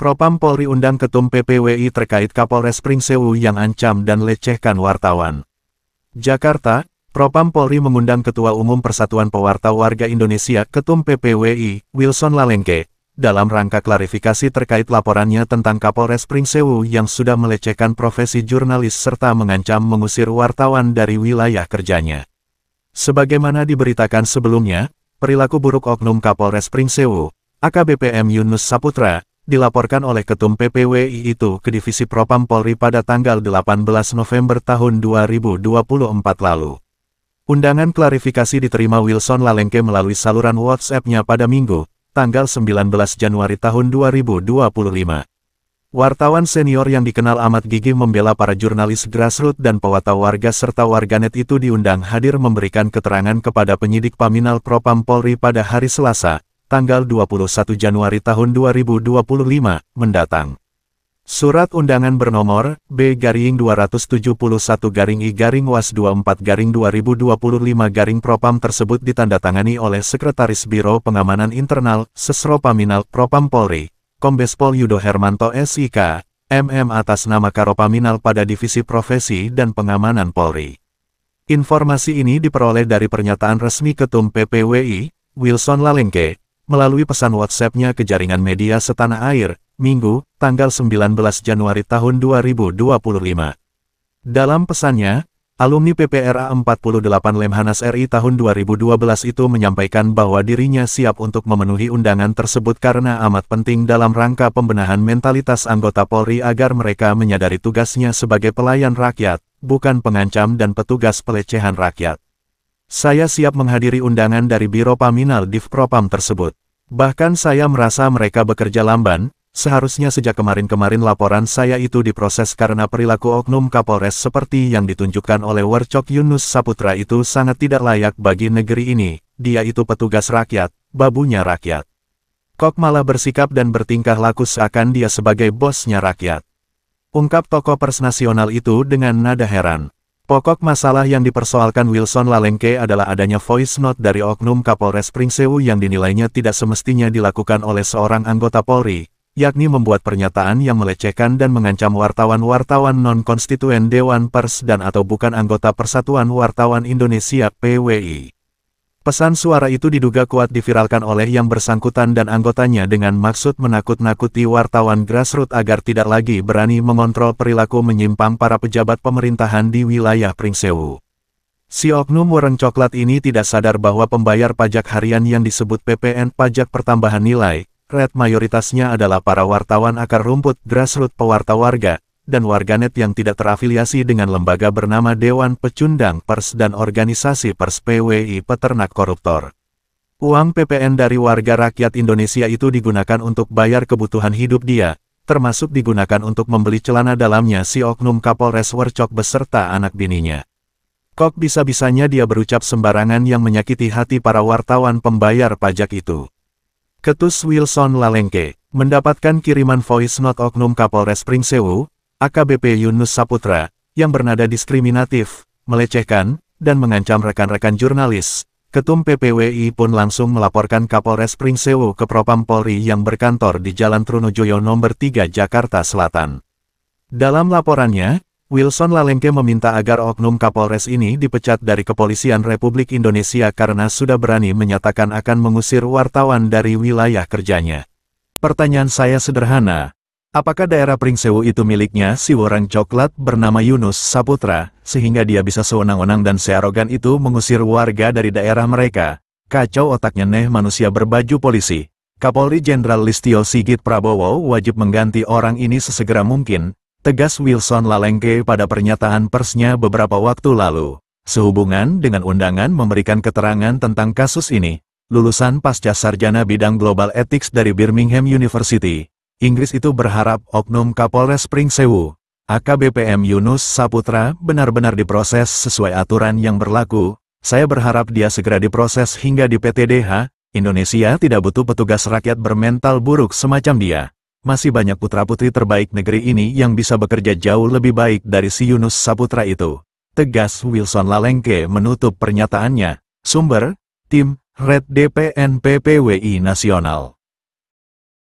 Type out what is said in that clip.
Propam Polri undang Ketum PPWI terkait Kapolres Pringsewu yang ancam dan lecehkan wartawan. Jakarta, Propam Polri mengundang Ketua Umum Persatuan Pewarta Warga Indonesia Ketum PPWI, Wilson Lalengke, dalam rangka klarifikasi terkait laporannya tentang Kapolres Pringsewu yang sudah melecehkan profesi jurnalis serta mengancam mengusir wartawan dari wilayah kerjanya. Sebagaimana diberitakan sebelumnya, perilaku buruk oknum Kapolres Pringsewu, AKBP M. Yunus Saputra, dilaporkan oleh Ketum PPWI itu ke Divisi Propam Polri pada tanggal 18 November tahun 2024 lalu. Undangan klarifikasi diterima Wilson Lalengke melalui saluran WhatsApp-nya pada Minggu, tanggal 19 Januari tahun 2025. Wartawan senior yang dikenal amat gigih membela para jurnalis grassroots dan pewarta warga serta warganet itu diundang hadir memberikan keterangan kepada penyidik Paminal Propam Polri pada hari Selasa, tanggal 21 Januari tahun 2025, mendatang. Surat undangan bernomor B-271-I-WAS24-2025 Propam tersebut ditandatangani oleh Sekretaris Biro Pengamanan Internal, Sesro Paminal Propam Polri, Kombes Pol Yudo Hermanto SIK, MM atas nama Karopaminal pada Divisi Profesi dan Pengamanan Polri. Informasi ini diperoleh dari pernyataan resmi Ketum PPWI, Wilson Lalengke, melalui pesan WhatsApp-nya ke jaringan media setanah air, Minggu, tanggal 19 Januari tahun 2025. Dalam pesannya, alumni PPRA 48 Lemhanas RI tahun 2012 itu menyampaikan bahwa dirinya siap untuk memenuhi undangan tersebut karena amat penting dalam rangka pembenahan mentalitas anggota Polri agar mereka menyadari tugasnya sebagai pelayan rakyat, bukan pengancam dan petugas pelecehan rakyat. Saya siap menghadiri undangan dari Biro Paminal Div Propam tersebut. Bahkan saya merasa mereka bekerja lamban. Seharusnya sejak kemarin-kemarin laporan saya itu diproses karena perilaku oknum Kapolres seperti yang ditunjukkan oleh Warcok Yunus Saputra itu sangat tidak layak bagi negeri ini. Dia itu petugas rakyat, babunya rakyat. Kok malah bersikap dan bertingkah laku seakan dia sebagai bosnya rakyat. Ungkap tokoh pers nasional itu dengan nada heran. Pokok masalah yang dipersoalkan Wilson Lalengke adalah adanya voice note dari oknum Kapolres Pringsewu yang dinilainya tidak semestinya dilakukan oleh seorang anggota Polri, yakni membuat pernyataan yang melecehkan dan mengancam wartawan-wartawan non-konstituen Dewan Pers dan atau bukan anggota Persatuan Wartawan Indonesia (PWI). Pesan suara itu diduga kuat diviralkan oleh yang bersangkutan dan anggotanya dengan maksud menakut-nakuti wartawan grassroots agar tidak lagi berani mengontrol perilaku menyimpang para pejabat pemerintahan di wilayah Pringsewu. Si oknum wareng coklat ini tidak sadar bahwa pembayar pajak harian yang disebut PPN Pajak Pertambahan Nilai, RET mayoritasnya adalah para wartawan akar rumput grassroots pewarta warga, dan warganet yang tidak terafiliasi dengan lembaga bernama Dewan Pecundang Pers dan organisasi pers PWI peternak koruptor. Uang PPN dari warga rakyat Indonesia itu digunakan untuk bayar kebutuhan hidup dia, termasuk digunakan untuk membeli celana dalamnya si oknum Kapolres Warcok beserta anak bininya. Kok bisa-bisanya dia berucap sembarangan yang menyakiti hati para wartawan pembayar pajak itu. Ketus Wilson Lalengke, mendapatkan kiriman voice note oknum Kapolres Pringsewu, AKBP Yunus Saputra, yang bernada diskriminatif, melecehkan, dan mengancam rekan-rekan jurnalis. Ketum PPWI pun langsung melaporkan Kapolres Pringsewu ke Propam Polri yang berkantor di Jalan Trunojoyo nomor 3 Jakarta Selatan. Dalam laporannya, Wilson Lalengke meminta agar oknum Kapolres ini dipecat dari Kepolisian Republik Indonesia karena sudah berani menyatakan akan mengusir wartawan dari wilayah kerjanya. Pertanyaan saya sederhana, apakah daerah Pringsewu itu miliknya si wareng coklat bernama Yunus Saputra, sehingga dia bisa sewenang-wenang dan searogan itu mengusir warga dari daerah mereka? Kacau otaknya nih manusia berbaju polisi. Kapolri Jenderal Listio Sigit Prabowo wajib mengganti orang ini sesegera mungkin, tegas Wilson Lalengke pada pernyataan persnya beberapa waktu lalu. Sehubungan dengan undangan memberikan keterangan tentang kasus ini, lulusan pasca sarjana bidang Global Ethics dari Birmingham University, Inggris itu berharap oknum Kapolres Pringsewu, AKBP M. Yunus Saputra benar-benar diproses sesuai aturan yang berlaku. Saya berharap dia segera diproses hingga di PTDH. Indonesia tidak butuh petugas rakyat bermental buruk semacam dia. Masih banyak putra-putri terbaik negeri ini yang bisa bekerja jauh lebih baik dari si Yunus Saputra itu. Tegas Wilson Lalengke menutup pernyataannya. Sumber, Tim, Red DPN PPWI Nasional.